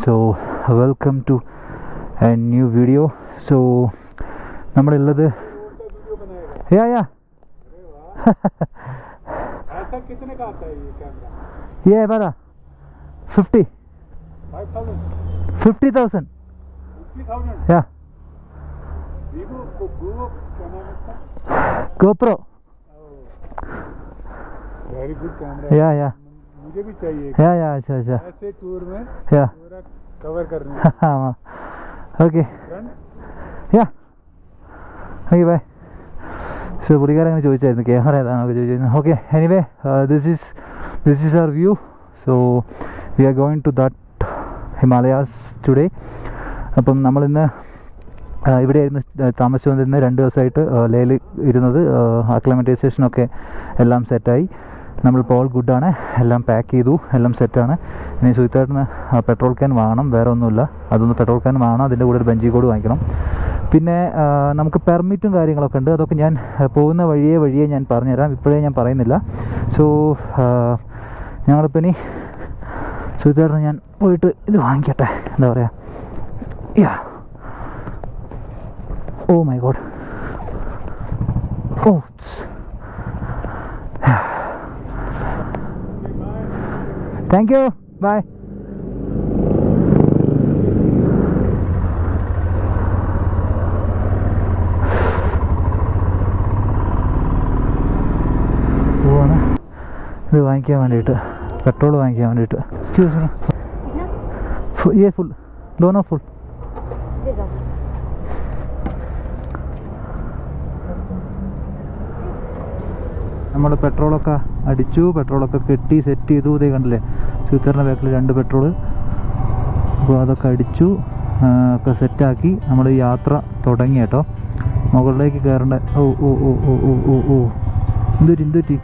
So welcome to a new video. So നമ്മളുള്ളത് या ऐसा कितने का आता है ये कैमरा? ये है वाला 50,000 50,000 या वीवो क्या नाम है इसका? GoPro वेरी गुड कैमरा या मुझे भी चाहिए या अच्छा ऐसे टूर में या पूरा कवर करने okay yeah okay bye so പുള്ളിക്കാരൻ അങ്ങനെ ചോദിച്ചായിരുന്നു ക്യാമറ ഏതാണെന്നൊക്കെ ചോദിച്ചായിരുന്നു okay anyway this is our view so we are going to that Himalayas today അപ്പം നമ്മളിന്ന് ഇവിടെയായിരുന്നു താമസിച്ചുകൊണ്ടിരുന്ന 2 ദിവസമായിട്ട് ലേയിൽ ഇരുന്നത് അക്ലമറ്റൈസേഷനൊക്കെ എല്ലാം സെറ്റായി നമ്മളിപ്പോൾ ഓൾ ഗുഡാണ് എല്ലാം പാക്ക് ചെയ്തു എല്ലാം സെറ്റാണ് ഇനി സുഹിത്തേട്ടന് പെട്രോൾ ക്യാൻ വാങ്ങണം വേറെ ഒന്നുമില്ല അതൊന്ന് പെട്രോൾ ക്യാൻ വാങ്ങണം അതിൻ്റെ കൂടെ ഒരു ബഞ്ചി കോഡ് വാങ്ങിക്കണം പിന്നെ നമുക്ക് പെർമിറ്റും കാര്യങ്ങളൊക്കെ ഉണ്ട് അതൊക്കെ ഞാൻ പോകുന്ന വഴിയേ ഞാൻ പറഞ്ഞുതരാം ഇപ്പോഴേ ഞാൻ പറയുന്നില്ല സോ ഞങ്ങളിപ്പോൾ ഇനി സുഹിത്തേട്ടന് ഞാൻ പോയിട്ട് ഇത് വാങ്ങിക്കട്ടെ എന്താ പറയുക yeah oh my god oh thank you bye പോവാണ് ഇത് വാങ്ങിക്കാൻ വേണ്ടിയിട്ട് പെട്രോൾ വാങ്ങിക്കാൻ വേണ്ടിയിട്ട് എക്സ്ക്യൂസ് മീ ये फुल दोनों फुल നമ്മൾ പെട്രോളൊക്കെ അടിച്ചു പെട്രോളൊക്കെ കെട്ടി സെറ്റ് ചെയ്തു ഇതേ കണ്ടില്ലേ സുഹിത്തേട്ടൻ്റെ ബാക്കിൽ 2 പെട്രോൾ അപ്പോൾ അതൊക്കെ അടിച്ചു ഒക്കെ സെറ്റാക്കി നമ്മൾ യാത്ര തുടങ്ങി കേട്ടോ മുകളിലേക്ക് കയറേണ്ട ഓ ഓ ഓ ഓ ഓ ഓ ഓ എന്തുറ്റി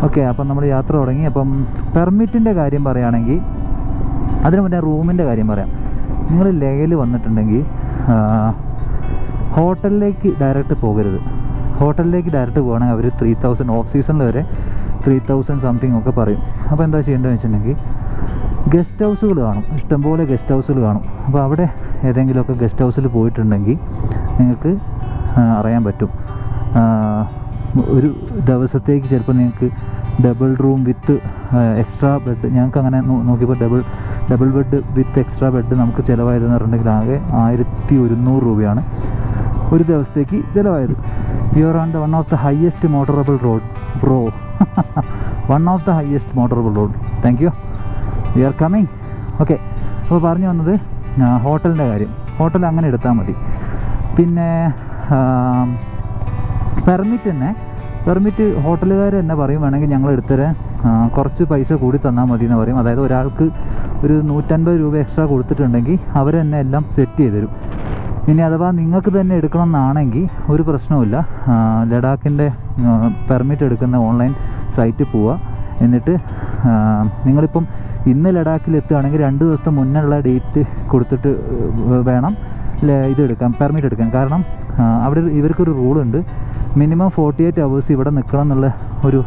ഓക്കെ അപ്പം നമ്മൾ യാത്ര തുടങ്ങി അപ്പം പെർമിറ്റിൻ്റെ കാര്യം പറയുകയാണെങ്കിൽ അതിന് മുന്നേ റൂമിൻ്റെ കാര്യം പറയാം നിങ്ങൾ ലേയിൽ വന്നിട്ടുണ്ടെങ്കിൽ ഹോട്ടലിലേക്ക് ഡയറക്റ്റ് പോകരുത് ഹോട്ടലിലേക്ക് ഡയറക്റ്റ് പോകണമെങ്കിൽ അവർ 3,000 ഓഫ് സീസണിൽ വരെ 3,000 സംതിങ് ഒക്കെ പറയും അപ്പോൾ എന്താ ചെയ്യേണ്ടതെന്ന് വെച്ചിട്ടുണ്ടെങ്കിൽ ഗസ്റ്റ് ഹൗസുകൾ കാണും ഇഷ്ടംപോലെ ഗസ്റ്റ് ഹൗസുകൾ കാണും അപ്പോൾ അവിടെ ഏതെങ്കിലുമൊക്കെ ഗസ്റ്റ് ഹൗസിൽ പോയിട്ടുണ്ടെങ്കിൽ നിങ്ങൾക്ക് അറിയാൻ പറ്റും ഒരു ദിവസത്തേക്ക് ചിലപ്പോൾ നിങ്ങൾക്ക് double room with extra bed ഞങ്ങൾക്ക് അങ്ങനെ നോക്കിയപ്പോൾ double bed with extra bed നമുക്ക് ചിലവായതെന്ന് പറഞ്ഞിട്ടുണ്ടെങ്കിൽ ആകെ 1,100 രൂപയാണ് ഒരു ദിവസത്തേക്ക് ചിലവായത് you are on the one of the highest motorable road bro one of the highest motorable road thank you we are coming okay അപ്പോൾ പറഞ്ഞു വന്നത് ഹോട്ടലിൻ്റെ കാര്യം ഹോട്ടൽ അങ്ങനെ എടുത്താൽ മതി പിന്നെ പെർമിറ്റ് ഹോട്ടലുകാർ തന്നെ പറയും വേണമെങ്കിൽ ഞങ്ങൾ എടുത്തരാൻ കുറച്ച് പൈസ കൂടി തന്നാൽ മതി എന്ന് പറയും അതായത് ഒരാൾക്ക് ഒരു 150 രൂപ എക്സ്ട്രാ കൊടുത്തിട്ടുണ്ടെങ്കിൽ അവർ തന്നെ എല്ലാം സെറ്റ് ചെയ്ത് തരും ഇനി അഥവാ നിങ്ങൾക്ക് തന്നെ എടുക്കണം എന്നാണെങ്കിൽ ഒരു പ്രശ്നവുമില്ല ലഡാക്കിൻ്റെ പെർമിറ്റ് എടുക്കുന്ന ഓൺലൈൻ സൈറ്റിൽ പോവുക എന്നിട്ട് നിങ്ങളിപ്പം ഇന്ന് ലഡാക്കിൽ എത്തുകയാണെങ്കിൽ 2 ദിവസത്തെ മുന്നുള്ള ഡേറ്റ് കൊടുത്തിട്ട് വേണം ഇതെടുക്കാൻ പെർമിറ്റ് എടുക്കാൻ കാരണം അവിടെ ഇവർക്കൊരു റൂളുണ്ട് മിനിമം 48 hours ഇവിടെ നിൽക്കണം എന്നുള്ള ഒരു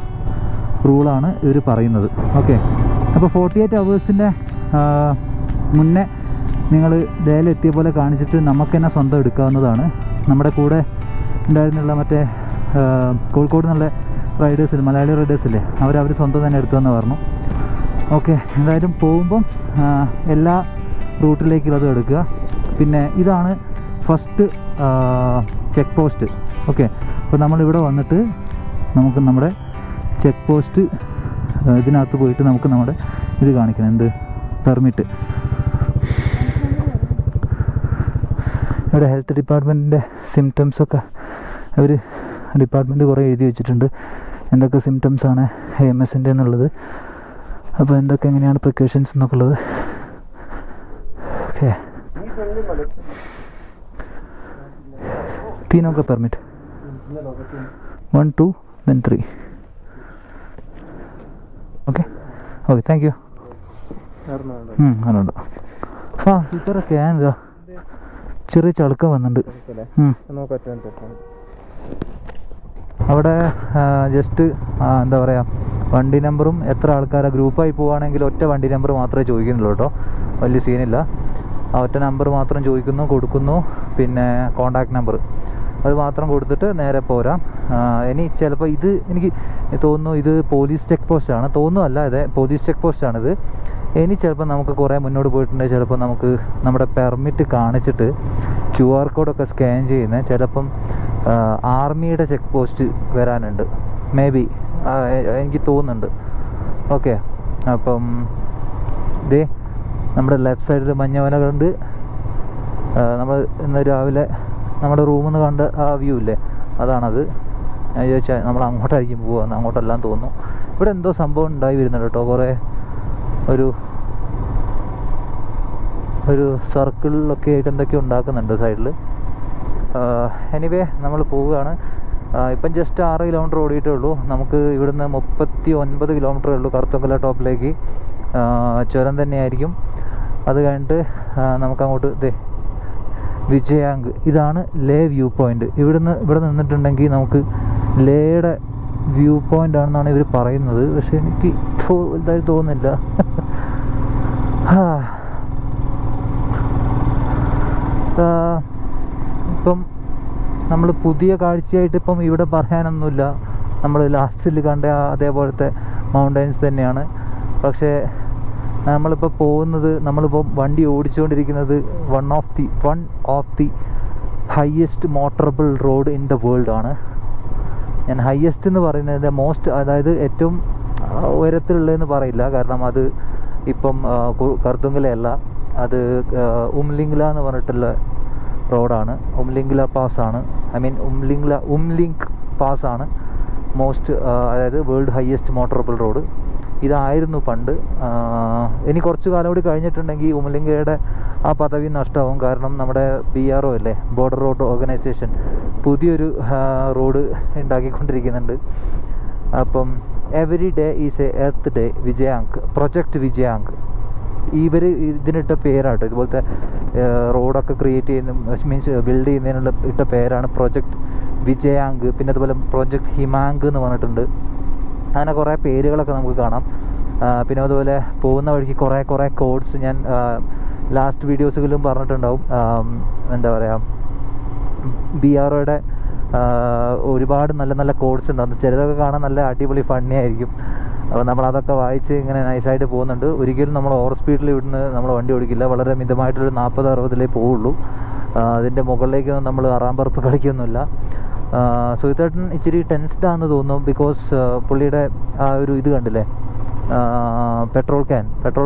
റൂളാണ് ഇവർ പറയുന്നത് ഓക്കെ അപ്പോൾ 48 hours മുന്നേ നിങ്ങൾ ലേയിലെത്തിയ പോലെ കാണിച്ചിട്ട് നമുക്ക് തന്നെ സ്വന്തം എടുക്കാവുന്നതാണ് നമ്മുടെ കൂടെ ഉണ്ടായിരുന്നുള്ള മറ്റേ കോഴിക്കോട് നിന്നുള്ള റൈഡേഴ്സിൽ മലയാളി റൈഡേഴ്സില്ലേ അവർ സ്വന്തം തന്നെ എടുത്തുവെന്ന് പറഞ്ഞു ഓക്കെ എന്തായാലും പോകുമ്പം എല്ലാ റൂട്ടിലേക്കും അതും എടുക്കുക പിന്നെ ഇതാണ് ഫസ്റ്റ് ചെക്ക് പോസ്റ്റ് ഓക്കെ അപ്പോൾ നമ്മളിവിടെ വന്നിട്ട് നമുക്ക് നമ്മുടെ ചെക്ക് പോസ്റ്റ് ഇതിനകത്ത് പോയിട്ട് നമുക്ക് നമ്മുടെ ഇത് കാണിക്കണം എന്ത് പെർമിറ്റ് ഇവിടെ ഹെൽത്ത് ഡിപ്പാർട്ട്മെൻറ്റിൻ്റെ സിംറ്റംസൊക്കെ അവർ ഡിപ്പാർട്ട്മെൻറ്റ് കുറേ എഴുതി വെച്ചിട്ടുണ്ട് എന്തൊക്കെ സിംറ്റംസാണ് AMSൻ്റെ എന്നുള്ളത് അപ്പോൾ എന്തൊക്കെ എങ്ങനെയാണ് പ്രിക്കോഷൻസ് എന്നൊക്കെ ഉള്ളത് ഓക്കെ तीनों का permit 1 2 then 3 okay thank you അതുണ്ട് ഇത്രയൊക്കെ എന്താ ചെറിയ ചളുക്കം വന്നിട്ടുണ്ട് അവിടെ ജസ്റ്റ് എന്താ പറയുക, വണ്ടി നമ്പറും എത്ര ആൾക്കാരെ ഗ്രൂപ്പായി പോവുകയാണെങ്കിൽ ഒറ്റ വണ്ടി നമ്പർ മാത്രമേ ചോദിക്കുന്നുള്ളൂ കേട്ടോ, വലിയ സീനില്ല. ആ ഒറ്റ നമ്പർ മാത്രം ചോദിക്കുന്നു, കൊടുക്കുന്നു. പിന്നെ കോണ്ടാക്ട് നമ്പർ അത് മാത്രം കൊടുത്തിട്ട് നേരെ പോരാം. ഇനി ചിലപ്പോൾ ഇത് എനിക്ക് തോന്നുന്നു ഇത് പോലീസ് ചെക്ക് പോസ്റ്റാണ്, തോന്നുന്നല്ല, അതെ പോലീസ് ചെക്ക് പോസ്റ്റാണിത്. ഇനി ചിലപ്പോൾ നമുക്ക് കുറേ മുന്നോട്ട് പോയിട്ടുണ്ടെങ്കിൽ ചിലപ്പോൾ നമുക്ക് നമ്മുടെ പെർമിറ്റ് കാണിച്ചിട്ട് QR കോഡൊക്കെ സ്കാൻ ചെയ്യുന്ന ചിലപ്പം ആർമിയുടെ ചെക്ക് പോസ്റ്റ് വരാനുണ്ട്, മേ ബി, എനിക്ക് തോന്നുന്നുണ്ട്. ഓക്കെ, അപ്പം ഇതേ നമ്മുടെ ലെഫ്റ്റ് സൈഡിൽ മഞ്ഞവല കണ്ട് നമ്മൾ ഇന്ന് രാവിലെ നമ്മുടെ റൂമിൽ നിന്ന് കണ്ട ആ വ്യൂ ഇല്ലേ, അതാണത്. ഞാൻ ചോദിച്ചാൽ നമ്മൾ അങ്ങോട്ടായിരിക്കും പോകുക, അങ്ങോട്ടെല്ലാം തോന്നുന്നു. ഇവിടെ എന്തോ സംഭവം ഉണ്ടായി വരുന്നുണ്ട് കേട്ടോ, കുറേ ഒരു സർക്കിളിലൊക്കെ ആയിട്ട് എന്തൊക്കെയോ ഉണ്ടാക്കുന്നുണ്ട് സൈഡിൽ. എനിവേ നമ്മൾ പോവുകയാണ്. ഇപ്പം ജസ്റ്റ് 6 കിലോമീറ്റർ ഓടിയിട്ടേ ഉള്ളൂ. നമുക്ക് ഇവിടുന്ന് 39 കിലോമീറ്ററേ ഉള്ളൂ കറുത്തങ്കല ടോപ്പിലേക്ക്. ചുരം തന്നെയായിരിക്കും. അത് കഴിഞ്ഞിട്ട് നമുക്കങ്ങോട്ട് വിജയാങ്ക്, ഇതാണ് ലേ വ്യൂ പോയിൻ്റ്. ഇവിടെ നിന്നിട്ടുണ്ടെങ്കിൽ നമുക്ക് ലേയുടെ വ്യൂ പോയിൻ്റ് ആണെന്നാണ് ഇവർ പറയുന്നത്. പക്ഷെ എനിക്ക് വലുതായി തോന്നുന്നില്ല. ഇപ്പം നമ്മൾ പുതിയ കാഴ്ചയായിട്ട് ഇപ്പം ഇവിടെ പറയാനൊന്നുമില്ല. നമ്മൾ ലാസ്റ്റിൽ കണ്ട അതേപോലത്തെ മൗണ്ടൻസ് തന്നെയാണ്. പക്ഷേ നമ്മളിപ്പോൾ പോകുന്നത്, നമ്മളിപ്പോൾ വണ്ടി ഓടിച്ചുകൊണ്ടിരിക്കുന്നത് one of the highest motorable road in the world ആണ്. ഞാൻ ഹയസ്റ്റ് എന്ന് പറയുന്നത് മോസ്റ്റ്, അതായത് ഏറ്റവും ഉയരത്തിലുള്ളതെന്ന് പറയില്ല, കാരണം അത് ഇപ്പം കർത്തുങ്കലയല്ല, അത് ഉംലിംഗ്ല എന്ന് പറഞ്ഞിട്ടുള്ള റോഡാണ്. ഉംലിംഗ്ല പാസ്സാണ്, ഉംലിങ്ക് പാസ്സാണ് മോസ്റ്റ്, അതായത് വേൾഡ് ഹയസ്റ്റ് മോട്ടറബിൾ റോഡ്. ഇതായിരുന്നു പണ്ട്. ഇനി കുറച്ച് കാലം കൂടി കഴിഞ്ഞിട്ടുണ്ടെങ്കിൽ ഉമലിംഗയുടെ ആ പദവി നഷ്ടമാവും. കാരണം നമ്മുടെ BRO അല്ലേ, ബോർഡർ റോഡ് ഓർഗനൈസേഷൻ, പുതിയൊരു റോഡ് ഉണ്ടാക്കിക്കൊണ്ടിരിക്കുന്നുണ്ട്. അപ്പം every day is a earth day Vijayak, project Vijayak. ഇവർ ഇതിനിട്ട പേരാട്ടോ, ഇതുപോലത്തെ റോഡൊക്കെ ക്രിയേറ്റ് ചെയ്യുന്ന മീൻസ് ബിൽഡ് ചെയ്യുന്നതിനുള്ള ഇട്ട പേരാണ് പ്രൊജക്റ്റ് വിജയാങ്ക്. പിന്നെ അതുപോലെ പ്രൊജക്റ്റ് ഹിമാങ്ക് എന്ന് പറഞ്ഞിട്ടുണ്ട്. അങ്ങനെ കുറേ പേരുകളൊക്കെ നമുക്ക് കാണാം. പിന്നെ അതുപോലെ പോകുന്ന വഴിക്ക് കുറേ കോഡ്സ് ഞാൻ ലാസ്റ്റ് വീഡിയോസുകളിലും പറഞ്ഞിട്ടുണ്ടാവും. എന്താ പറയുക, BROയുടെ ഒരുപാട് നല്ല നല്ല കോഡ്സ് ഉണ്ടാകും. ചിലതൊക്കെ കാണാൻ നല്ല അടിപൊളി ഫണ്ണി ആയിരിക്കും. അപ്പോൾ നമ്മളതൊക്കെ വായിച്ച് ഇങ്ങനെ നൈസായിട്ട് പോകുന്നുണ്ട്. ഒരിക്കലും നമ്മൾ ഓവർ സ്പീഡിൽ ഇവിടുന്ന് നമ്മൾ വണ്ടി ഓടിക്കില്ല. വളരെ മിതമായിട്ടൊരു 40-60 പോവുള്ളൂ. അതിൻ്റെ മുകളിലേക്കൊന്നും നമ്മൾ ആറാമ്പറപ്പ് കളിക്കൊന്നുമില്ല. സുഹിത്തേട്ടൻ ഇച്ചിരി ടെൻസ്ഡ് ആണെന്ന് തോന്നുന്നു. ബിക്കോസ് പുള്ളിയുടെ ആ ഒരു ഇത് കണ്ടില്ലേ, പെട്രോൾ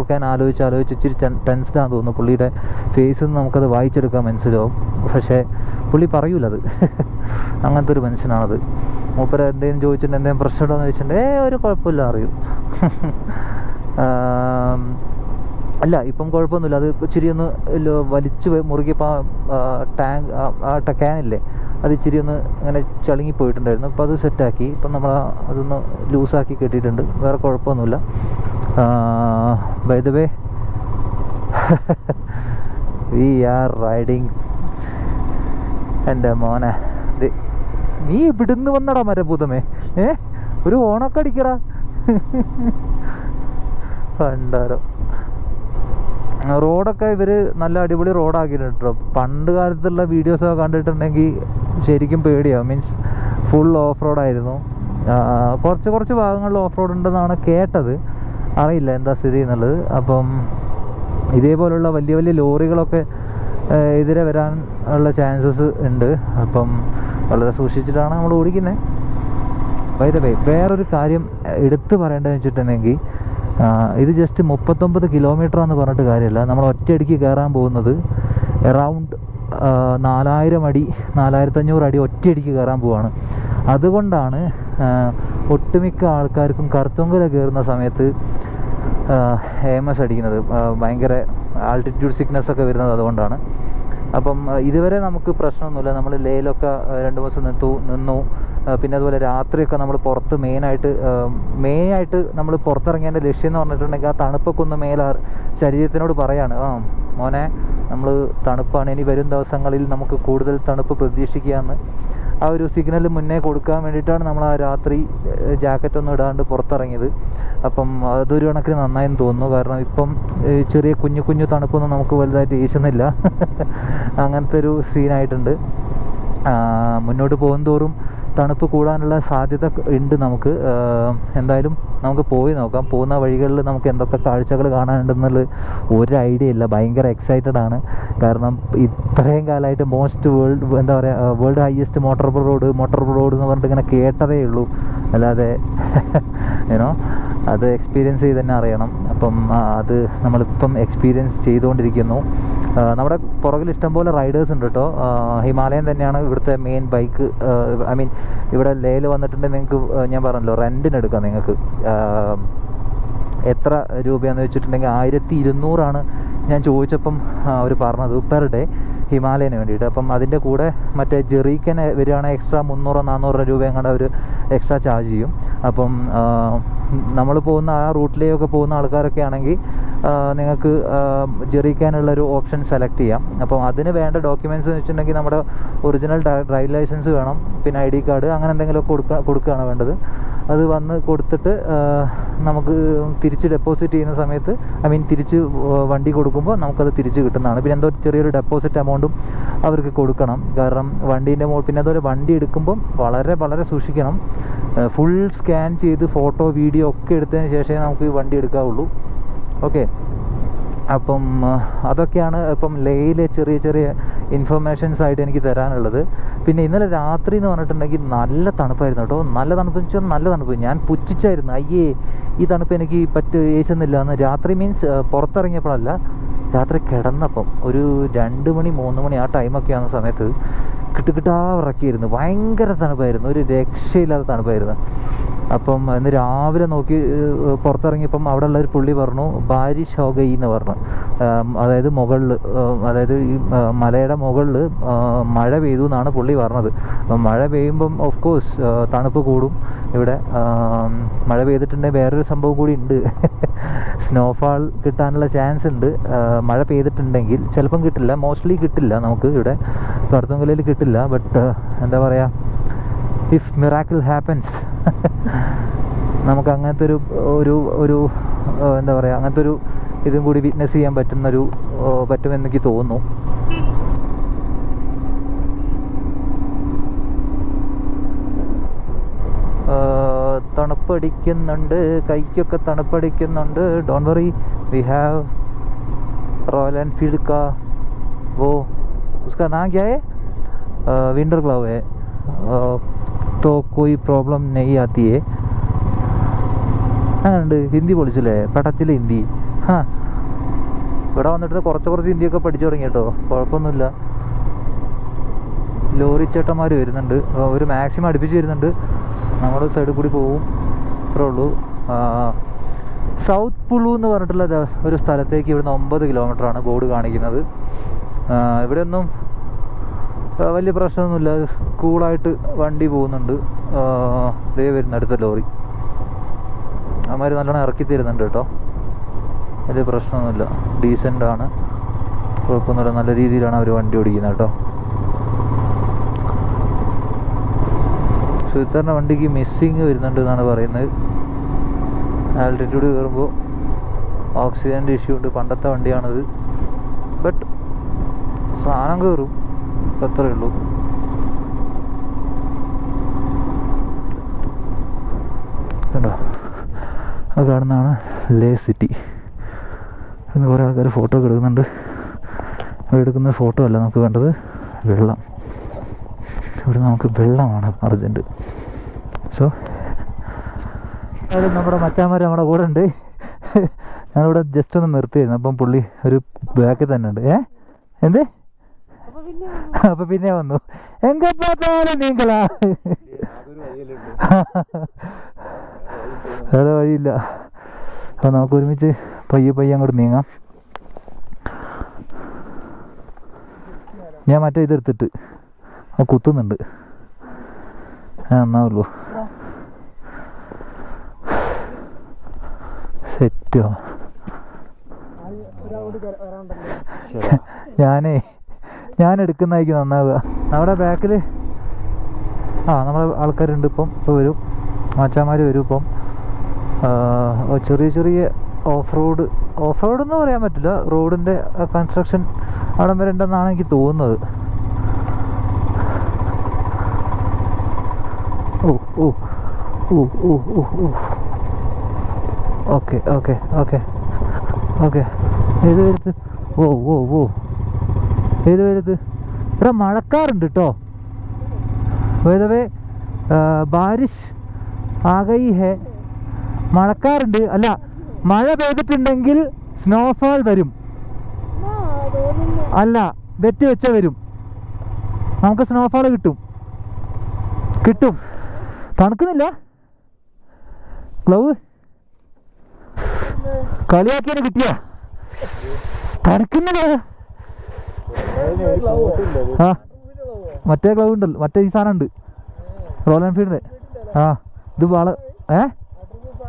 ക്യാൻ ആലോചിച്ച് ഇച്ചിരി ടെൻസ്ഡ് ആണെന്ന് തോന്നുന്നു. പുള്ളിയുടെ ഫേസിൽ നിന്ന് നമുക്കത് വായിച്ചെടുക്കാൻ മനസ്സിലാവും. പക്ഷേ പുള്ളി പറയൂലത്. അങ്ങനത്തെ ഒരു മനുഷ്യനാണത്. മൂപ്പര് എന്തെങ്കിലും ചോദിച്ചിട്ടുണ്ട്, എന്തെങ്കിലും പ്രശ്നമുണ്ടോ എന്ന് ചോദിച്ചിട്ടുണ്ട്, ഒരു കുഴപ്പമില്ല അറിയൂ. അല്ല, ഇപ്പം കുഴപ്പമൊന്നുമില്ല. അത് ഇച്ചിരി ഒന്ന് വലിച്ച് മുറുകിയപ്പോൾ ടാങ്ക് ആ ക്യാനില്ലേ, അത് ഇച്ചിരി ഒന്ന് ഇങ്ങനെ ചളുങ്ങിപ്പോയിട്ടുണ്ടായിരുന്നു. അപ്പോൾ അത് സെറ്റാക്കി. ഇപ്പം നമ്മൾ അതൊന്ന് ലൂസാക്കി കെട്ടിയിട്ടുണ്ട്. വേറെ കുഴപ്പമൊന്നുമില്ല. By the way, we are riding. എൻ്റെ മോനെ, നീ ഇവിടുന്ന് വന്നടാ മരഭൂതമേ, ഒരു ഓണൊക്കെ അടിക്കടാ. കണ്ടാരോ റോഡൊക്കെ ഇവർ നല്ല അടിപൊളി റോഡാക്കിയിട്ടുണ്ട് കേട്ടോ. പണ്ട് കാലത്തുള്ള വീഡിയോസൊക്കെ കണ്ടിട്ടുണ്ടെങ്കിൽ ശരിക്കും പേടിയാവും. മീൻസ് ഫുൾ ഓഫ് റോഡായിരുന്നു. കുറച്ച് ഭാഗങ്ങളിൽ ഓഫ് റോഡ് ഉണ്ടെന്നാണ് കേട്ടത്. അറിയില്ല എന്താ സ്ഥിതി എന്നുള്ളത്. അപ്പം ഇതേപോലുള്ള വലിയ ലോറികളൊക്കെ എതിരെ വരാൻ ഉള്ള ചാൻസസ് ഉണ്ട്. അപ്പം വളരെ സൂക്ഷിച്ചിട്ടാണ് നമ്മൾ ഓടിക്കുന്നത്. ബൈ ദ വേ, വേറൊരു കാര്യം എടുത്ത് പറയേണ്ടതെന്ന് വെച്ചിട്ടുണ്ടെങ്കിൽ, ഇത് ജസ്റ്റ് 39 കിലോമീറ്ററാന്ന് പറഞ്ഞിട്ട് കാര്യമില്ല. നമ്മൾ ഒറ്റയടിക്ക് കയറാൻ പോകുന്നത് എറൗണ്ട് 4000 അടി 4500 അടി ഒറ്റയടിക്ക് കയറാൻ പോവാണ്. അതുകൊണ്ടാണ് ഒട്ടുമിക്ക ആൾക്കാർക്കും കർത്തുങ്കല കയറുന്ന സമയത്ത് AMS അടിക്കുന്നത്, ഭയങ്കര ആൾട്ടിറ്റ്യൂഡ് സിക്നസ് ഒക്കെ വരുന്നത് അതുകൊണ്ടാണ്. അപ്പം ഇതുവരെ നമുക്ക് പ്രശ്നമൊന്നുമില്ല. നമ്മൾ ലേയിലൊക്കെ 2 ദിവസം നിന്നു. പിന്നെ അതുപോലെ രാത്രിയൊക്കെ നമ്മൾ പുറത്ത് മെയിനായിട്ട് നമ്മൾ പുറത്തിറങ്ങേണ്ട ലക്ഷ്യം എന്ന് പറഞ്ഞിട്ടുണ്ടെങ്കിൽ ആ തണുപ്പൊക്കെ ഒന്ന് ശരീരത്തിനോട് പറയാണ്, മോനെ നമ്മൾ തണുപ്പാണ്, ഇനി വരും ദിവസങ്ങളിൽ നമുക്ക് കൂടുതൽ തണുപ്പ് പ്രതീക്ഷിക്കാമെന്ന്. ആ ഒരു സിഗ്നൽ മുന്നേ കൊടുക്കാൻ വേണ്ടിയിട്ടാണ് നമ്മൾ ആ രാത്രി ജാക്കറ്റൊന്നും ഇടാണ്ട് പുറത്തിറങ്ങിയത്. അപ്പം അതൊരു കണക്കിന് നന്നായെന്ന് തോന്നുന്നു. കാരണം ഇപ്പം ചെറിയ കുഞ്ഞു കുഞ്ഞു തണുപ്പൊന്നും നമുക്ക് വലുതായിട്ട് വീശുന്നില്ല. അങ്ങനത്തെ ഒരു സീനായിട്ടുണ്ട്. മുന്നോട്ട് പോകുന്തോറും തണുപ്പ് കൂടാനുള്ള സാധ്യത ഉണ്ട് നമുക്ക്. എന്തായാലും നമുക്ക് പോയി നോക്കാം. പോകുന്ന വഴികളിൽ നമുക്ക് എന്തൊക്കെ കാഴ്ചകൾ കാണാനുണ്ടെന്നുള്ള ഒരു ഐഡിയ ഇല്ല. ഭയങ്കര എക്സൈറ്റഡ് ആണ്. കാരണം ഇത്രയും കാലമായിട്ട് വേൾഡ് ഹയസ്റ്റ് മോട്ടോർ റോഡ് എന്ന് പറഞ്ഞിട്ട് ഇങ്ങനെ കേട്ടതേ ഉള്ളൂ. അല്ലാതെ അത് എക്സ്പീരിയൻസ് ചെയ്ത് തന്നെ അറിയണം. അപ്പം അത് നമ്മളിപ്പം എക്സ്പീരിയൻസ് ചെയ്തുകൊണ്ടിരിക്കുന്നു. നമ്മുടെ പുറകിൽ ഇഷ്ടംപോലെ റൈഡേഴ്സ് ഉണ്ട് കേട്ടോ. ഹിമാലയൻ തന്നെയാണ് ഇവിടുത്തെ മെയിൻ ബൈക്ക്. ഇവിടെ ലേയിൽ വന്നിട്ടുണ്ടെങ്കിൽ നിങ്ങൾക്ക് ഞാൻ പറഞ്ഞല്ലോ റെൻറ്റിന് എടുക്കാം. നിങ്ങൾക്ക് എത്ര രൂപയാണെന്ന് വെച്ചിട്ടുണ്ടെങ്കിൽ 1200 ഞാൻ ചോദിച്ചപ്പം അവർ പറഞ്ഞത് പെർ ഡേ ഹിമാലയന് വേണ്ടിയിട്ട്. അപ്പം അതിൻ്റെ കൂടെ മറ്റേ ജെറീക്കന് വരികയാണെങ്കിൽ എക്സ്ട്രാ 300-400 രൂപ എങ്ങാണ്ട് അവർ എക്സ്ട്രാ ചാർജ് ചെയ്യും. അപ്പം നമ്മൾ പോകുന്ന ആ റൂട്ടിലേക്കൊക്കെ പോകുന്ന ആൾക്കാരൊക്കെ ആണെങ്കിൽ നിങ്ങൾക്ക് ജെറീക്കാനുള്ളൊരു ഓപ്ഷൻ സെലക്ട് ചെയ്യാം. അപ്പം അതിന് വേണ്ട ഡോക്യുമെൻറ്റ്സ് എന്ന് വെച്ചിട്ടുണ്ടെങ്കിൽ നമ്മുടെ ഒറിജിനൽ ഡ്രൈവിംഗ് ലൈസൻസ് വേണം, പിന്നെ ID കാർഡ്, അങ്ങനെ എന്തെങ്കിലുമൊക്കെ കൊടുക്കുകയാണ് വേണ്ടത്. അത് വന്ന് കൊടുത്തിട്ട് നമുക്ക് തിരിച്ച് ഡെപ്പോസിറ്റ് ചെയ്യുന്ന സമയത്ത് തിരിച്ച് വണ്ടി കൊടുക്കുമ്പോൾ നമുക്കത് തിരിച്ച് കിട്ടുന്നതാണ്. പിന്നെ എന്തോ ചെറിയൊരു ഡെപ്പോസിറ്റ് എമൗണ്ടും അവർക്ക് കൊടുക്കണം. കാരണം വണ്ടീൻ്റെ പിന്നെ അതുപോലെ വണ്ടി എടുക്കുമ്പം വളരെ വളരെ സൂക്ഷിക്കണം. ഫുൾ സ്കാൻ ചെയ്ത് ഫോട്ടോ വീഡിയോ ഒക്കെ എടുത്തതിന് ശേഷമേ നമുക്ക് വണ്ടി എടുക്കാവുള്ളൂ. ഓക്കെ, അപ്പം അതൊക്കെയാണ് ഇപ്പം ലേയിലെ ചെറിയ ചെറിയ ഇൻഫർമേഷൻസ് ആയിട്ട് എനിക്ക് തരാനുള്ളത്. പിന്നെ ഇന്നലെ രാത്രി എന്ന് പറഞ്ഞിട്ടുണ്ടെങ്കിൽ നല്ല തണുപ്പായിരുന്നു കേട്ടോ. നല്ല തണുപ്പ് വെച്ചാൽ നല്ല തണുപ്പ്. ഞാൻ പുച്ഛിച്ചായിരുന്നു, അയ്യേ ഈ തണുപ്പ് എനിക്ക് ഏശുന്നില്ല എന്ന്. രാത്രി മീൻസ് പുറത്തിറങ്ങിയപ്പോഴല്ല, രാത്രി കിടന്നപ്പം ഒരു 2 മണി 3 മണി ആ ടൈമൊക്കെ ആകുന്ന സമയത്ത് കിട്ടുകിട്ടാവിറക്കിയിരുന്നു. ഭയങ്കര തണുപ്പായിരുന്നു, ഒരു രക്ഷയില്ലാത്ത തണുപ്പായിരുന്നു. അപ്പം ഇന്ന് രാവിലെ നോക്കി പുറത്തിറങ്ങിയപ്പം അവിടെ ഉള്ളൊരു പുള്ളി പറഞ്ഞു ബാരിഷ് ഹോ ഗയി എന്ന് പറഞ്ഞു. അതായത് ഈ മലയുടെ മുകളിൽ മഴ പെയ്തു എന്നാണ് പുള്ളി പറഞ്ഞത്. അപ്പം മഴ പെയ്യുമ്പം ഓഫ് കോഴ്സ് തണുപ്പ് കൂടും. ഇവിടെ മഴ പെയ്തിട്ടുണ്ടെങ്കിൽ വേറൊരു സംഭവം കൂടി ഉണ്ട്. സ്നോഫാൾ കിട്ടാനുള്ള ചാൻസ് ഉണ്ട്. മഴ പെയ്തിട്ടുണ്ടെങ്കിൽ ചിലപ്പം കിട്ടില്ല, മോസ്റ്റ്ലി കിട്ടില്ല നമുക്ക് ഇവിടെ കറുത്തുങ്കലയിൽ കിട്ടില്ല. ബട്ട് എന്താ പറയുക, ഇഫ് മിറാക്കിൾ ഹാപ്പൻസ് നമുക്ക് അങ്ങനത്തെ ഒരു എന്താ പറയുക, അങ്ങനത്തെ ഒരു ഇതും കൂടി വിറ്റ്നസ് ചെയ്യാൻ പറ്റുമെന്നെനിക്ക് തോന്നുന്നു. തണുപ്പടിക്കുന്നുണ്ട്, കൈക്കൊക്കെ തണുപ്പടിക്കുന്നുണ്ട്. Don't worry, we have Royal Enfield का वो उसका नाम क्या है, विंटर ग्लव है, तो कोई प्रॉब्लम नहीं आती है. അങ്ങനെയുണ്ട്. ഹിന്ദി പൊളിച്ചില്ലേ, പെടച്ചില്ല ഹിന്ദി. ഇവിടെ വന്നിട്ട് കുറച്ച് ഹിന്ദിയൊക്കെ പഠിച്ചു തുടങ്ങി കേട്ടോ, കുഴപ്പമൊന്നുമില്ല. ലോറി ചേട്ടന്മാർ വരുന്നുണ്ട്, ഒരു മാക്സിമം അടുപ്പിച്ച് വരുന്നുണ്ട്. നമ്മൾ സൈഡിൽ കൂടി പോവും, അത്രേ ഉള്ളൂ. സൗത്ത് പുളു എന്ന് പറഞ്ഞിട്ടുള്ള ഒരു സ്ഥലത്തേക്ക് ഇവിടുന്ന് 9 കിലോമീറ്ററാണ് ബോർഡ് കാണിക്കുന്നത്. ഇവിടെയൊന്നും വലിയ പ്രശ്നമൊന്നുമില്ല, കൂളായിട്ട് വണ്ടി പോകുന്നുണ്ട്. ദേ വരുന്ന അടുത്ത ലോറി, അവന്മാർ നല്ലോണം ഇറക്കി തരുന്നുണ്ട് കേട്ടോ, വലിയ പ്രശ്നമൊന്നുമില്ല, ഡീസൻ്റാണ്, കുഴപ്പമൊന്നുമില്ല, നല്ല രീതിയിലാണ് അവർ വണ്ടി ഓടിക്കുന്നത് കേട്ടോ. സുൽത്താറിൻ്റെ വണ്ടിക്ക് മിസ്സിങ് വരുന്നുണ്ട് എന്നാണ് പറയുന്നത്. ആൾട്ടിറ്റ്യൂഡ് കയറുമ്പോൾ ഓക്സിജൻ്റെ ഇഷ്യൂ ഉണ്ട്. പണ്ടത്തെ വണ്ടിയാണത്, ബട്ട് സാധനം കയറും, അത്രയേ ഉള്ളൂ. കണ്ടോ, അത് കാണുന്നതാണ് ലേ സിറ്റി. ഇന്ന് കുറേ ആൾക്കാർ ഫോട്ടോ ഒക്കെ എടുക്കുന്നുണ്ട്. എടുക്കുന്ന ഫോട്ടോ അല്ല നമുക്ക് വേണ്ടത്, വെള്ളം. ഇവിടെ നമുക്ക് വെള്ളമാണ് അർജൻറ്റ്. സോ അത് നമ്മുടെ മച്ചാന്മാർ നമ്മുടെ കൂടെ ഉണ്ട്. ഞാനിവിടെ ജസ്റ്റ് ഒന്ന് നിർത്തിയായിരുന്നു. അപ്പം പുള്ളി ഒരു ബാക്കിൽ തന്നെ ഉണ്ട്. എന്ത് അപ്പൊ പിന്നെ വന്നു എങ്കാലും നീങ്കളാ, വേറെ വഴിയില്ല. അപ്പം നമുക്ക് ഒരുമിച്ച് പയ്യെ അങ്ങോട്ട് നീങ്ങാം. ഞാൻ മറ്റേ ഇതെടുത്തിട്ട് കുത്തുന്നുണ്ട്, നന്നാവുള്ളൂ. സെറ്റോ, ഞാൻ എടുക്കുന്നതായിരിക്കും നന്നാവുക. നമ്മുടെ ബാക്കിൽ നമ്മളെ ആൾക്കാരുണ്ട് ഇപ്പോൾ വരും, മാച്ചാന്മാർ വരും ഇപ്പം. ചെറിയ ചെറിയ ഓഫ് റോഡ് എന്ന് പറയാൻ പറ്റില്ല, റോഡിൻ്റെ കൺസ്ട്രക്ഷൻ അവിടം വരെ ഉണ്ടെന്നാണ് എനിക്ക് തോന്നുന്നത്. ഓ ഓ ഓ ഓ ഓ ഓ ഓക്കെ ഓക്കെ ഓക്കെ ഓക്കെ. ഏത് വരുത്ത്? ഓ ഓ ഓ ഏത് വരുത്ത്? ഇവിടെ മഴക്കാറുണ്ട് കേട്ടോ. വേദവേ ബാരിഷ് ആകയി ഹേ, മഴക്കാറുണ്ട്. അല്ല, മഴ പെയ്തിട്ടുണ്ടെങ്കിൽ സ്നോഫാൾ വരും. അല്ല, ബെറ്റ് വെച്ച വരും, നമുക്ക് സ്നോഫാൾ കിട്ടും. തണുക്കുന്നില്ല. ഗ്ലൗവ് കളിയാക്കിയാണ് കിട്ടിയ. തണുക്കുന്നില്ല. ആ മറ്റേ ഗ്ലൗ ഉണ്ടല്ലോ, മറ്റേ ഈ സാധനം ഉണ്ട്, റോയൽ എൻഫീൽഡിൻ്റെ. ഇത്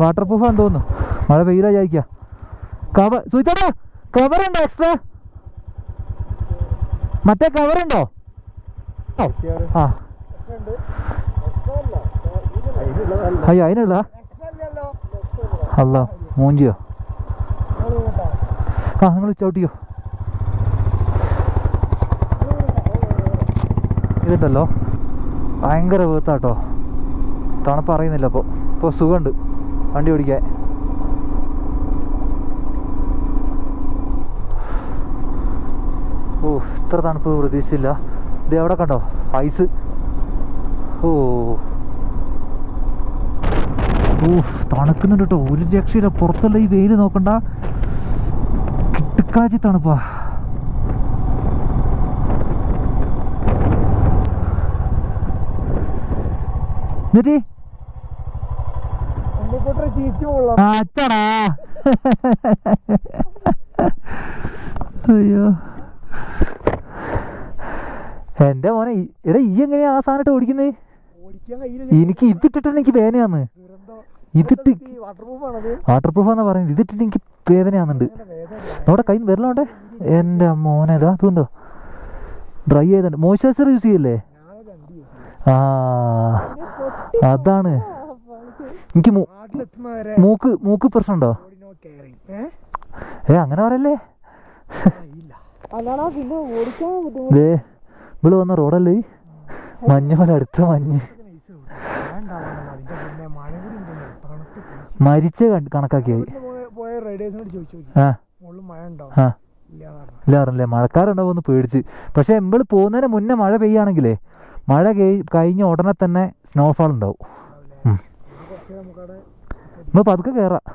വാട്ടർ പ്രൂഫാന്ന് തോന്നുന്നു. മഴ പെയ്യില്ല വിചാരിക്കുക. സുഹിച്ചേട്ടാ കവറുണ്ടോ എക്സ്ട്രാ? മറ്റേ കവറുണ്ടോ? അയ്യോ അതിനുള്ള അല്ല മൂഞ്ചിയോ? നിങ്ങൾ ചവിട്ടിയോ? ഇതുണ്ടല്ലോ ഭയങ്കര വീർത്താട്ടോ. തണുപ്പ് അറിയുന്നില്ല. ഇപ്പോൾ സുഖമുണ്ട് വണ്ടി ഓടിക്കാൻ. ഓ ഇത്ര തണുപ്പ് പ്രതീക്ഷിച്ചില്ല. ഇത് എവിടെ കണ്ടോ ഐസ്? ഓ തണുക്കുന്നുണ്ട് കേട്ടോ, ഒരു രക്ഷയില്ല. പുറത്തുള്ള ഈ വെയിൽ നോക്കണ്ട, കിട്ടുക്കാച്ചി തണുപ്പാ. എന്നിട്ട് അച്ചടാ അയ്യോ എന്റെ മോനെ. എടാ ഈ എങ്ങനെയാ ആ സാധനം ഓടിക്കുന്നത്? എനിക്ക് ഇതിട്ടിട്ട് എനിക്ക് വേദനയാന്ന്. ഇതിട്ട് വാട്ടർ പ്രൂഫാന്നാ പറയുന്നത്. ഇതിട്ടിട്ട് എനിക്ക് വേദനയാന്നുണ്ട്. നമ്മുടെ കയ്യിൽ നിന്ന് വരലോണ്ടേ. എൻ്റെ മോനെ ഇതാ അതുണ്ടോ ഡ്രൈ ചെയ്തിട്ടുണ്ട്. മോയ്സ്ചറൈസർ യൂസ് ചെയ്യല്ലേ? അതാണ്. എനിക്ക് മൂക്ക് പ്രശ്നമുണ്ടോ? അങ്ങനെ പറയല്ലേ. ഇവിടെ വന്ന റോഡല്ലേ മഞ്ഞ അടുത്ത മഞ്ഞ് മരിച്ച കണക്കാക്കിയായി. ഇല്ലാറല്ലേ മഴക്കാറുണ്ടാവുമെന്ന് പേടിച്ച്. പക്ഷെ നമ്മൾ പോകുന്നതിന് മുന്നേ മഴ പെയ്യാണെങ്കിലേ മഴ കഴിഞ്ഞ ഉടനെ തന്നെ സ്നോഫാൾ ഉണ്ടാവും. നമ്മൾ പതുക്കെ കയറാം.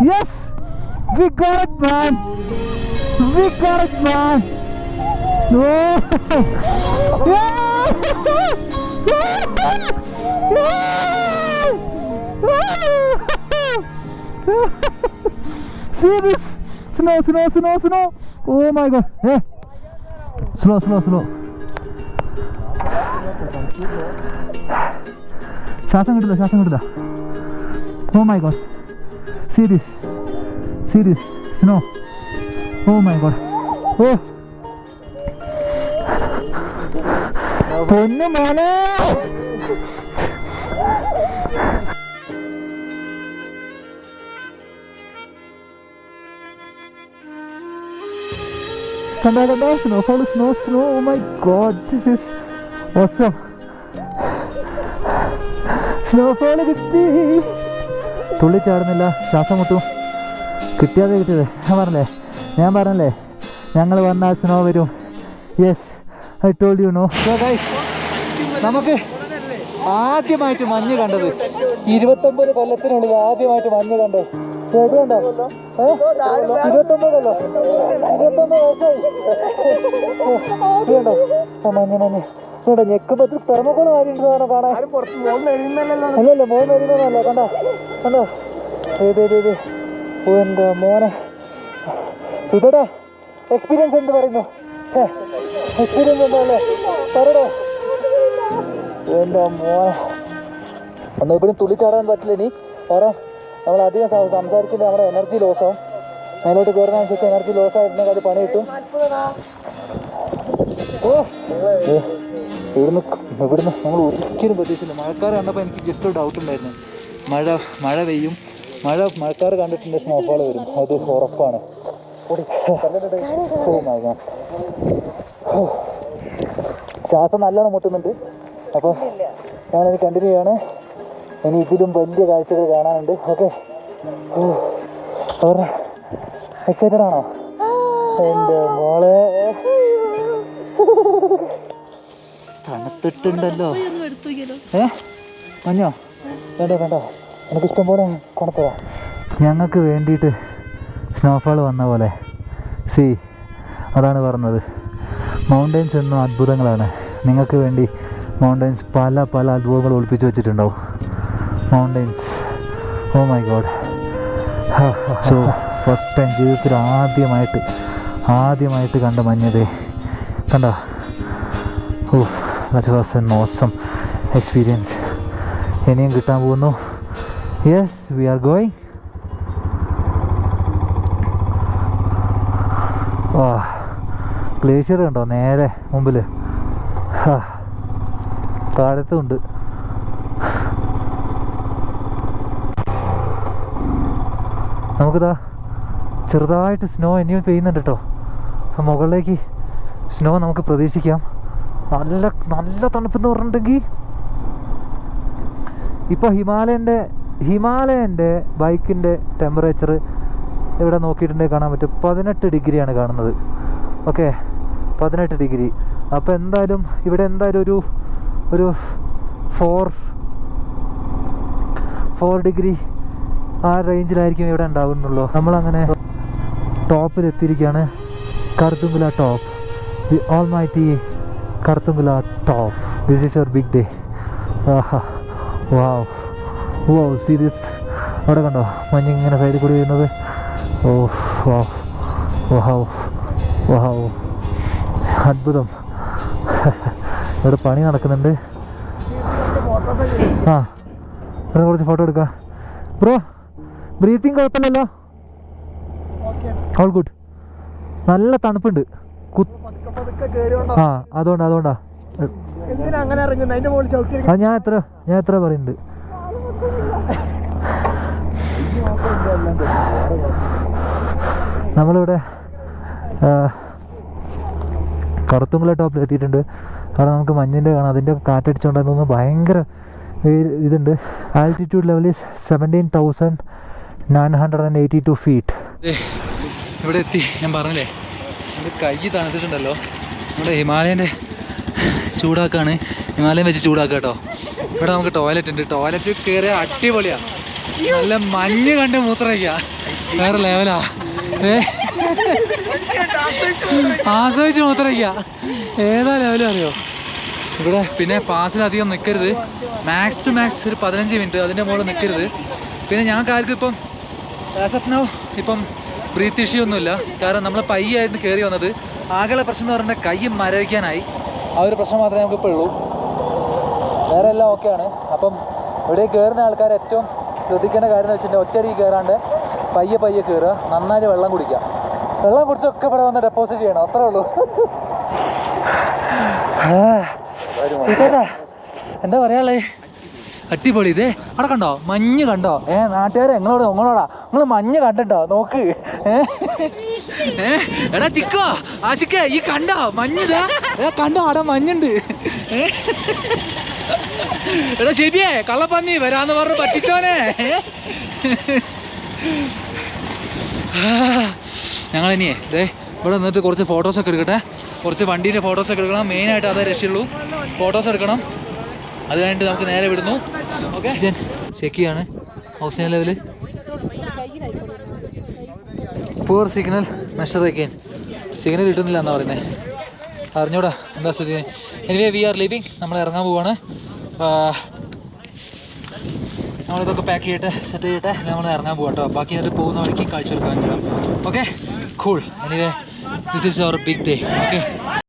Yes! We got it, man! We got it, man! Oh! See this? Snow! Oh my god! Hey! Slow. ശ്വാസം കിട്ടില്ല. Oh my god! See this snow. Oh my god. Oh പൊന്നു മോനെ. കണ്ടോ snowfall. Snow. Oh my god, this is awesome. Snowfall കിട്ടി. തുള്ളിച്ചാടുന്നില്ല, ശ്വാസം മുട്ടും. കിട്ടിയത് ഞാൻ പറഞ്ഞല്ലേ ഞങ്ങൾ വന്നാൽ സ്നോ വരും. Yes, I told you know. നമുക്ക് ആദ്യമായിട്ട് മഞ്ഞ് കണ്ടത് 29 കൊല്ലത്തിനുള്ളിൽ ആദ്യമായിട്ട് മഞ്ഞ് കണ്ടത്. കേട്ടുണ്ടോ? 29 കൊല്ലം, 29 വർഷമായി. മഞ്ഞ് ഇവിടെ ഞെക്കുമ്പോ തെർമോക്കോള് മാറിയിട്ടുണ്ടോ കാണാൻ? അല്ലല്ലോ മോൻ വരുന്നതല്ല. കണ്ടോ എൻ്റെ മോനെ. സുധടാ എക്സ്പീരിയൻസ് എന്ത് പറയുന്നു? എക്സ്പീരിയൻസ് എന്താ അല്ലേ പറയടോ. എൻ്റെ മോനെ ഒന്നും ഇവിടെ തുള്ളിച്ചാടാൻ പറ്റില്ല ഇനി, കാരണം നമ്മൾ അധികം സംസാരിച്ചിട്ട് നമ്മുടെ എനർജി ലോസ് ആവും. മേലോട്ട് കയറുന്നതനുസരിച്ച് എനർജി ലോസ് ആയിട്ടുണ്ടെങ്കിൽ അത് പണി കിട്ടും. ഇവിടുന്ന് നമ്മൾ ഒരിക്കലും പ്രതീക്ഷിച്ചില്ല. മഴക്കാർ കണ്ടപ്പോൾ എനിക്ക് ജസ്റ്റ് ഒരു ഡൗട്ട് ഉണ്ടായിരുന്നു, മഴ പെയ്യും, മഴക്കാർ കണ്ടിട്ടുണ്ട് സ്നോഫോൾ വരും, അത് ഉറപ്പാണ്. ശ്വാസം നല്ലോണം മുട്ടുന്നുണ്ട്. അപ്പോൾ ഞാനിത് കണ്ടിന്യൂ ചെയ്യാണ്. ഇനി ഇതിലും വലിയ കാഴ്ചകൾ കാണാനുണ്ട്. ഓക്കെ, എക്സൈറ്റഡ് ആണോ എൻ്റെ മോളെ? തണുത്തിട്ടുണ്ടല്ലോ. മഞ്ഞോ? വേണ്ട, എനിക്കിഷ്ടം പോലെ തണുത്തതാ. ഞങ്ങൾക്ക് വേണ്ടിയിട്ട് സ്നോഫാൾ വന്ന പോലെ. സി, അതാണ് പറഞ്ഞത്, മൗണ്ടൻസ് എന്നും അത്ഭുതങ്ങളാണ്. നിങ്ങൾക്ക് വേണ്ടി മൗണ്ടൻസ് പല അത്ഭുതങ്ങൾ ഒളിപ്പിച്ച് വെച്ചിട്ടുണ്ടാവും. Mountains, oh my god. So first time ജീവിതത്തിൽ ആദ്യമായിട്ട് കണ്ട മഞ്ഞതേ കണ്ട. Oh, that was an awesome experience. ഇനിയും കിട്ടാൻ പോകുന്നു. Yes, we are going. വാ, ഗ്ലേഷ്യർ കണ്ടോ നേരെ മുമ്പിൽ? താഴത്തുണ്ട്. നമുക്കിതാ ചെറുതായിട്ട് സ്നോ ഇനിയും പെയ്യുന്നുണ്ട് കേട്ടോ. അപ്പം മുകളിലേക്ക് സ്നോ നമുക്ക് പ്രതീക്ഷിക്കാം. നല്ല തണുപ്പെന്ന് പറഞ്ഞിട്ടുണ്ടെങ്കിൽ ഇപ്പോൾ ഹിമാലയൻ്റെ ബൈക്കിൻ്റെ ടെമ്പറേച്ചർ ഇവിടെ നോക്കിയിട്ടുണ്ടെങ്കിൽ കാണാൻ പറ്റും 18 ഡിഗ്രിയാണ് കാണുന്നത്. Okay, 18 degree. അപ്പോൾ എന്തായാലും ഇവിടെ ഒരു 4 ഡിഗ്രി ആ റേഞ്ചിലായിരിക്കും ഇവിടെ ഉണ്ടാകുന്നുള്ളൂ. നമ്മളങ്ങനെ ടോപ്പിലെത്തിയിരിക്കുകയാണ്. Khardungla top, the almighty Khardungla top. This is your big day. Wow, see this. അവിടെ കണ്ടോ മഞ്ഞിങ്ങനെ സൈഡിൽ കൂടി വരുന്നത്? വാവ്, അത്ഭുതം. ഇവിടെ പണി നടക്കുന്നുണ്ട്. ഇവിടെ കുറച്ച് ഫോട്ടോ എടുക്കാം. ബ്രോ, ബ്രീത്തിങ് കുഴപ്പമില്ലല്ലോ? All good. നല്ല തണുപ്പുണ്ട്. അതുകൊണ്ടാ ഞാൻ എത്ര പറയുന്നുണ്ട്. നമ്മളിവിടെ കറുത്തുങ്കുല ടോപ്പിൽ എത്തിയിട്ടുണ്ട്. അവിടെ നമുക്ക് മഞ്ഞിൻ്റെ കാണാം. അതിൻ്റെ കാറ്റടിച്ചുകൊണ്ടെന്ന് ഭയങ്കര ഇതുണ്ട്. Altitude level is 17,982 feet. ഇവിടെ എത്തി. ഞാൻ പറഞ്ഞില്ലേ, നമ്മുടെ കൈ തണുത്തിട്ടുണ്ടല്ലോ. നമ്മുടെ ഹിമാലയൻ്റെ ചൂടാക്കാണ്. ഹിമാലയം വെച്ച് ചൂടാക്കുക കേട്ടോ. ഇവിടെ നമുക്ക് ടോയ്ലറ്റ് ഉണ്ട്. ടോയ്ലറ്റ് കയറിയ അടിപൊളിയാണ്. നല്ല മഞ്ഞ് കണ്ട് മൂത്രയ്ക്കുക. വേറെ ലെവലാ. ആസ്വദിച്ച് മൂത്രയ്ക്കുക. ഏതാ ലെവലും അറിയോ ഇവിടെ. പിന്നെ പാസിലധികം നിൽക്കരുത്. മാക്സ് ടു മാക്സ് ഒരു 15 മിനിറ്റ് അതിൻ്റെ മുകളിൽ നിൽക്കരുത്. പിന്നെ ഞങ്ങൾക്ക് ആർക്കും ഇപ്പം ആസ് ഓഫ് നൗ ഇപ്പം ബ്രീത്ത് ഇഷ്യൂ ഒന്നുമില്ല. കാരണം നമ്മൾ പയ്യായിരുന്നു കയറി വന്നത്. ആകെയുള്ള പ്രശ്നം എന്ന് പറഞ്ഞാൽ കൈ മരവിക്കാനായി. ആ ഒരു പ്രശ്നം മാത്രമേ നമുക്ക് ഇപ്പോൾ ഉള്ളൂ. വേറെ എല്ലാം ഓക്കെയാണ്. അപ്പം ഇവിടെ കയറുന്ന ആൾക്കാർ ഏറ്റവും ശ്രദ്ധിക്കേണ്ട കാര്യം എന്ന് വെച്ചിട്ടുണ്ടെങ്കിൽ ഒറ്റയടിക്ക് കയറാണ്ട് പയ്യെ കയറുക. നന്നായിട്ട് വെള്ളം കുടിക്കുക. വെള്ളം കുടിച്ചൊക്കെ ഇവിടെ വന്ന് ഡെപ്പോസിറ്റ് ചെയ്യണം. അത്രേ ഉള്ളൂ. എന്താ പറയാളേ, അടിപൊളി. ഇതേ അവിടെ കണ്ടോ മഞ്ഞ് കണ്ടോ? നാട്ടുകാരെ നിങ്ങളോടാ നിങ്ങൾ മഞ്ഞ് കണ്ടിട്ടോ? നോക്ക്. എടാ ചിക്കോ ആശിക്കേ, ഈ കണ്ടോ മഞ്ഞിതാ? കണ്ടോ അവിടെ മഞ്ഞുണ്ട്. എടാ ശരിയേ, കള്ളപ്പന്നി വരാന്ന് പറഞ്ഞ് പറ്റിച്ചോനെ. ഞങ്ങളിനിയേ ഇവിടെ നിന്നിട്ട് കുറച്ച് ഫോട്ടോസൊക്കെ എടുക്കട്ടെ. കുറച്ച് വണ്ടീൻ്റെ ഫോട്ടോസൊക്കെ എടുക്കണം. മെയിനായിട്ട് അതേ രക്ഷയുള്ളൂ. ഫോട്ടോസ് എടുക്കണം. അത് കഴിഞ്ഞിട്ട് നമുക്ക് നേരെ വിടുന്നു. ഓക്കെ, ചെക്ക് ചെയ്യാണ് oxygen level. Poor signal measure again. Signal കിട്ടുന്നില്ല എന്നാണ് പറയുന്നത്. അറിഞ്ഞൂടാ എന്താ സ്ഥിതി. Anyway we are leaving. നമ്മൾ ഇറങ്ങാൻ പോവാണ്. നമ്മളിതൊക്കെ പാക്ക് ചെയ്യട്ടെ, സെറ്റ് ചെയ്യട്ടെ. നമ്മൾ ഇറങ്ങാൻ പോകാം കേട്ടോ. ബാക്കി എന്നിട്ട് പോകുന്ന വഴിക്ക് കാഴ്ചകൾ കാണിച്ചു തരാം. Okay, cool. Anyway this is our big day. Okay.